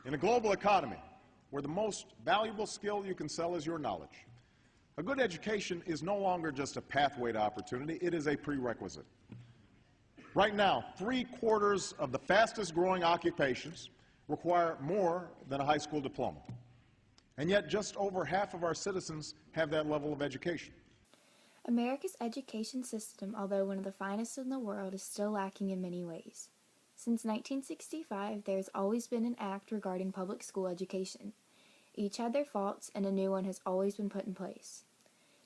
In a global economy where the most valuable skill you can sell is your knowledge, a good education is no longer just a pathway to opportunity, it is a prerequisite. Right now, 3/4 of the fastest growing occupations require more than a high school diploma. And yet just over half of our citizens have that level of education. America's education system, although one of the finest in the world, is still lacking in many ways. Since 1965, there has always been an act regarding public school education. Each had their faults, and a new one has always been put in place.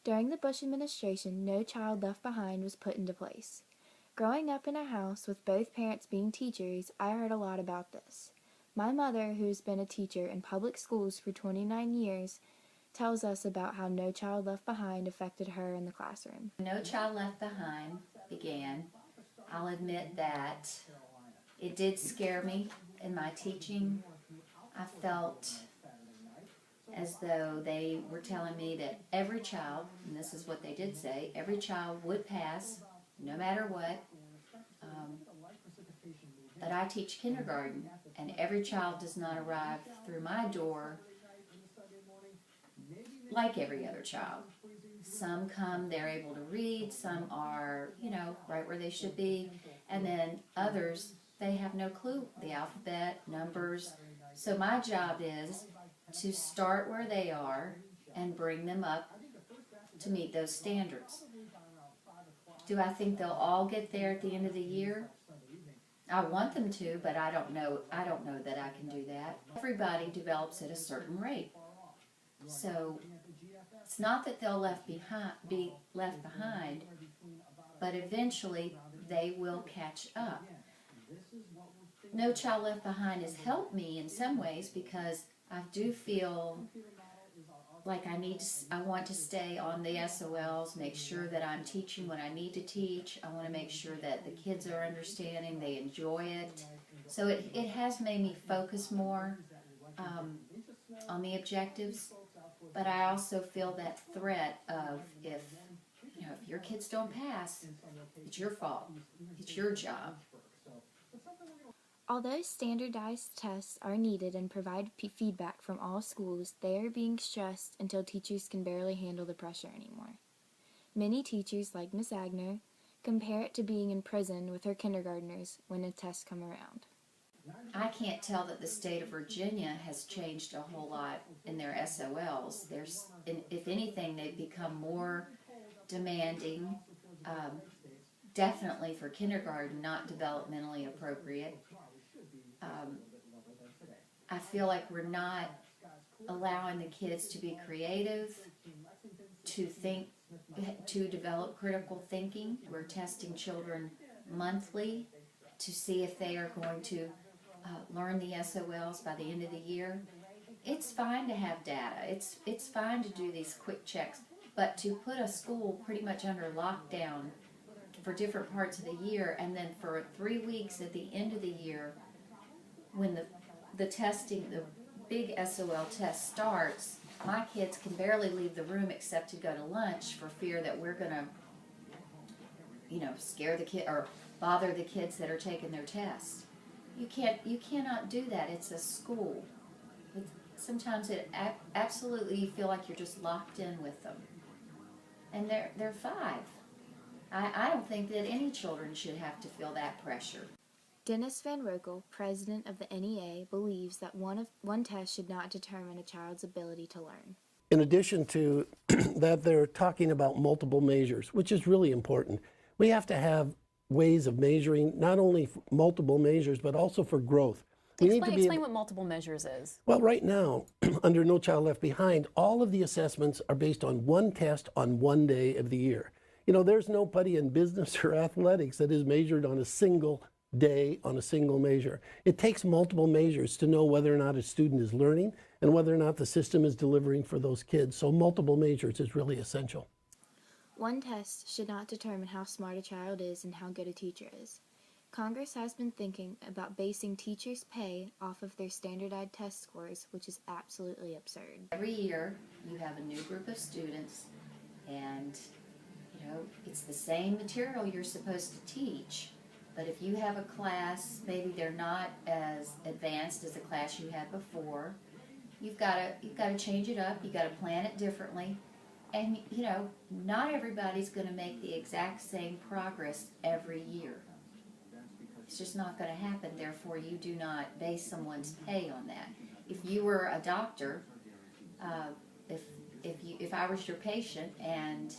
During the Bush administration, No Child Left Behind was put into place. Growing up in a house with both parents being teachers, I heard a lot about this. My mother, who has been a teacher in public schools for 29 years, tells us about how No Child Left Behind affected her in the classroom. No Child Left Behind began, I'll admit that it did scare me in my teaching. I felt as though they were telling me that every child, and this is what they did say, every child would pass, no matter what. But I teach kindergarten, and every child does not arrive through my door like every other child. Some come, they're able to read, some are, right where they should be, and then others, they have no clue, the alphabet, numbers. So my job is to start where they are and bring them up to meet those standards. Do I think they'll all get there at the end of the year? I want them to, but I don't know that I can do that. Everybody develops at a certain rate. So it's not that they'll be left behind, but eventually they will catch up. No Child Left Behind has helped me in some ways because I do feel like I want to stay on the SOLs, make sure that I'm teaching what I need to teach. I want to make sure that the kids are understanding, they enjoy it. So it has made me focus more on the objectives, but I also feel that threat of if your kids don't pass, it's your fault. It's your job. Although standardized tests are needed and provide feedback from all schools, they are being stressed until teachers can barely handle the pressure anymore. Many teachers, like Miss Agner, compare it to being in prison with her kindergartners when the tests come around. I can't tell that the state of Virginia has changed a whole lot in their SOLs. If anything, they've become more demanding, definitely for kindergarten, not developmentally appropriate. I feel like we're not allowing the kids to be creative, to think, to develop critical thinking. We're testing children monthly to see if they are going to learn the SOLs by the end of the year. It's fine to have data. It's fine to do these quick checks, but to put a school pretty much under lockdown for different parts of the year, and then for 3 weeks at the end of the year, when the testing, the big SOL test starts, my kids can barely leave the room except to go to lunch for fear that we're going to, scare the kid or bother the kids that are taking their tests. You cannot do that. It's a school. Sometimes absolutely you feel like you're just locked in with them. And they're 5. I don't think that any children should have to feel that pressure. Dennis Van Rokel, president of the NEA, believes that one test should not determine a child's ability to learn. In addition to that, they're talking about multiple measures, which is really important. We have to have ways of measuring not only multiple measures, but also for growth. Explain what multiple measures is. Well, right now, under No Child Left Behind, all of the assessments are based on one test on one day of the year. There's nobody in business or athletics that is measured on a single day on a single measure. It takes multiple measures to know whether or not a student is learning and whether or not the system is delivering for those kids. So multiple measures is really essential. One test should not determine how smart a child is and how good a teacher is. Congress has been thinking about basing teachers' pay off of their standardized test scores, which is absolutely absurd. Every year you have a new group of students, and it's the same material you're supposed to teach, But if you have a class, maybe they're not as advanced as the class you had before, you've got to change it up. You've got to plan it differently. And, you know, not everybody's going to make the exact same progress every year. It's just not going to happen. Therefore, you do not base someone's pay on that. If you were a doctor, if I was your patient, and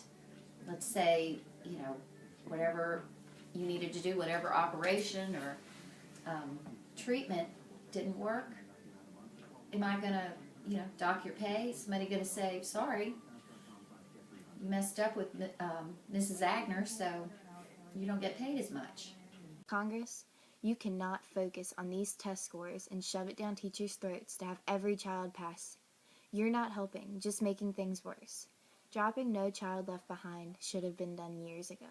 let's say, you know, whatever you needed to do, whatever operation or treatment didn't work, am I going to, you know, dock your pay? Is somebody going to say, sorry, you messed up with Mrs. Agner, so you don't get paid as much? Congress, you cannot focus on these test scores and shove it down teachers' throats to have every child pass. You're not helping, just making things worse. Dropping No Child Left Behind should have been done years ago.